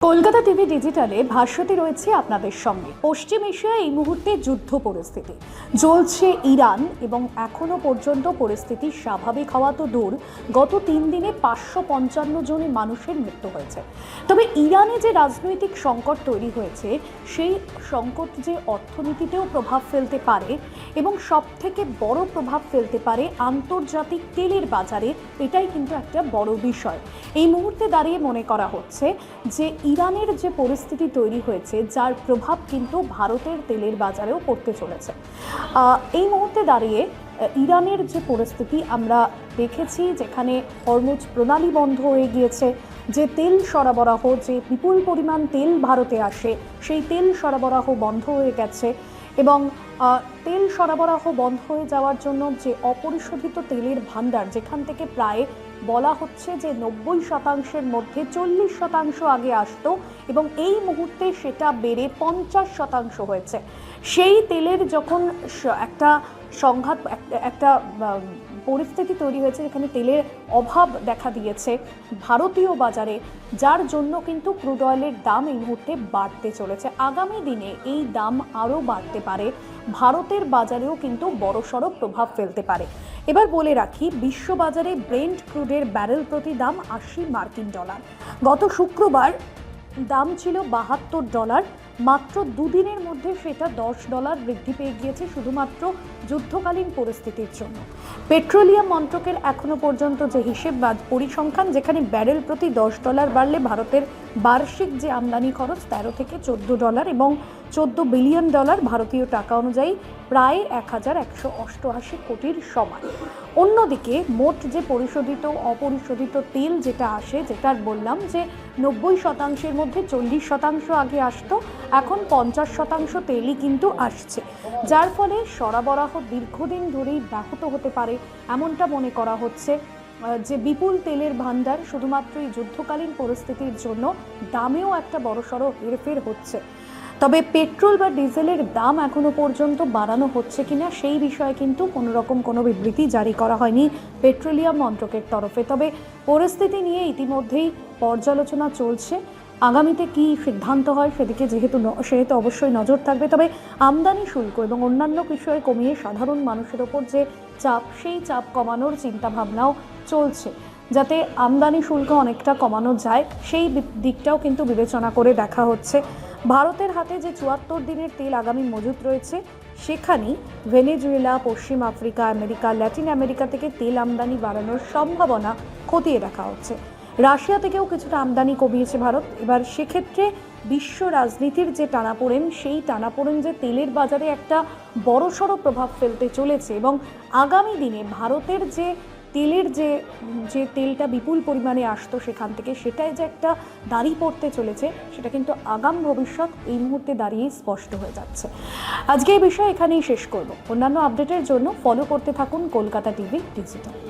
Kolkata TV ডিজিটালে ভাষ্যটি রয়েছে আপনাদের সঙ্গে। পশ্চিম এশিয়ায় এই মুহূর্তে যুদ্ধ পরিস্থিতি চলছে ইরান, এবং এখনো পর্যন্ত পরিস্থিতি স্বাভাবিক হওয়া তো দূর, গত 3 দিনে 555 জন মানুষের মৃত্যু হয়েছে। তবে ইরানে যে রাজনৈতিক সংকট তৈরি হয়েছে, সেই সংকট যে অর্থনীতিতেও প্রভাব ফেলতে পারে এবং সবথেকে বড় প্রভাব ফেলতে পারে আন্তর্জাতিক তেলের বাজারে, এটাই কিন্তু একটা বড় বিষয়। এই মুহূর্তে দাঁড়িয়ে মনে করা হচ্ছে যে ইরানের যে পরিস্থিতি তৈরি হয়েছে, যার প্রভাব কিন্তু ভারতের তেলের বাজারেও পড়তে চলেছে। এই মুহূর্তে দাঁড়িয়ে ইরানের যে পরিস্থিতি আমরা দেখেছি, যেখানে হরমুজ প্রণালী বন্ধ হয়ে গিয়েছে, যে তেল সরবরাহ, যে বিপুল পরিমাণ তেল ভারতে আসে, সেই তেল সরবরাহ বন্ধ হয়ে গেছে। এবং তেল সরবরাহ বন্ধ হয়ে যাওয়ার জন্য যে অপরিশোধিত তেলের ভাণ্ডার, যেখান থেকে প্রায় বলা হচ্ছে যে 90% মধ্যে 40% আগে আসতো, এবং এই মুহূর্তে সেটা বেড়ে 50% হয়েছে। সেই তেলের যখন একটা সংঘাত, একটা পরিস্থিতি তৈরি হয়েছে, যেখানে তেলের অভাব দেখা দিয়েছে ভারতীয় বাজারে, যার জন্য কিন্তু ক্রুড অয়েলের দাম এই মুহূর্তে বাড়তে চলেছে। আগামী দিনে এই দাম আরও বাড়তে পারে, ভারতের বাজারেও কিন্তু বড়সড় প্রভাব ফেলতে পারে। এবার বলে রাখি, বিশ্ববাজারে ব্রেন্ট ক্রুডের ব্যারেল প্রতি দাম $80। গত শুক্রবার দাম ছিল $72। মাত্র দুদিনের মধ্যে সেটা $10 বৃদ্ধি পেয়ে গিয়েছে, শুধুমাত্র যুদ্ধকালীন পরিস্থিতির জন্য। পেট্রোলিয়াম মন্ত্রকের এখনো পর্যন্ত যে হিসেব বা পরিসংখ্যান, যেখানে ব্যারেল প্রতি $10 বাড়লে ভারতের বার্ষিক যে আমদানি খরচ $13 থেকে $14, এবং $14 বিলিয়ন ভারতীয় টাকা অনুযায়ী প্রায় 1188 কোটির সমান। অন্যদিকে মোট যে পরিশোধিত অপরিশোধিত তেল যেটা আসে, যেটার বললাম যে 90%-এর মধ্যে 40% আগে আসতো, এখন 50% তেলই কিন্তু আসছে, যার ফলে সরবরাহ দীর্ঘদিন ধরেই ব্যাহত হতে পারে এমনটা মনে করা হচ্ছে। যে বিপুল তেলের ভাণ্ডার, শুধুমাত্র এই যুদ্ধকালীন পরিস্থিতির জন্য দামেও একটা বড়সড় হেরফের হচ্ছে। তবে পেট্রোল বা ডিজেলের দাম এখনো পর্যন্ত বাড়ানো হচ্ছে কিনা, সেই বিষয়ে কিন্তু কোনো বিবৃতি জারি করা হয়নি পেট্রোলিয়াম মন্ত্রকের তরফে। তবে পরিস্থিতি নিয়ে ইতিমধ্যেই পর্যালোচনা চলছে। আগামীতে কি সিদ্ধান্ত হয় সেদিকে সেহেতু অবশ্যই নজর থাকবে। তবে আমদানি শুল্ক এবং অন্যান্য বিষয়ে কমিয়ে সাধারণ মানুষের ওপর যে চাপ, সেই চাপ কমানোর চিন্তাভাবনাও চলছে, যাতে আমদানি শুল্ক অনেকটা কমানো যায়, সেই দিকটাও কিন্তু বিবেচনা করে দেখা হচ্ছে। ভারতের হাতে যে 74 দিনের তেল আগামী মজুত রয়েছে, সেখানেই ভেনেজুয়েলা, পশ্চিম আফ্রিকা, আমেরিকা, ল্যাটিন আমেরিকা থেকে তেল আমদানি বাড়ানোর সম্ভাবনা খতিয়ে দেখা হচ্ছে। রাশিয়া থেকেও কিছুটা আমদানি কমিয়েছে ভারত। এবার সেক্ষেত্রে বিশ্ব রাজনীতির যে টানাপোড়েন, সেই টানাপোড়েন যে তেলের বাজারে একটা বড়সড় প্রভাব ফেলতে চলেছে, এবং আগামী দিনে ভারতের যে তেলের যে তেলটা বিপুল পরিমাণে আসতো সেখান থেকে, সেটাই যে একটা দাঁড়ি পড়তে চলেছে, সেটা কিন্তু আগাম ভবিষ্যৎ এই মুহূর্তে দাঁড়িয়েই স্পষ্ট হয়ে যাচ্ছে। আজকে এই বিষয় এখানেই শেষ করব। অন্যান্য আপডেটের জন্য ফলো করতে থাকুন কলকাতা টিভি ডিজিটাল।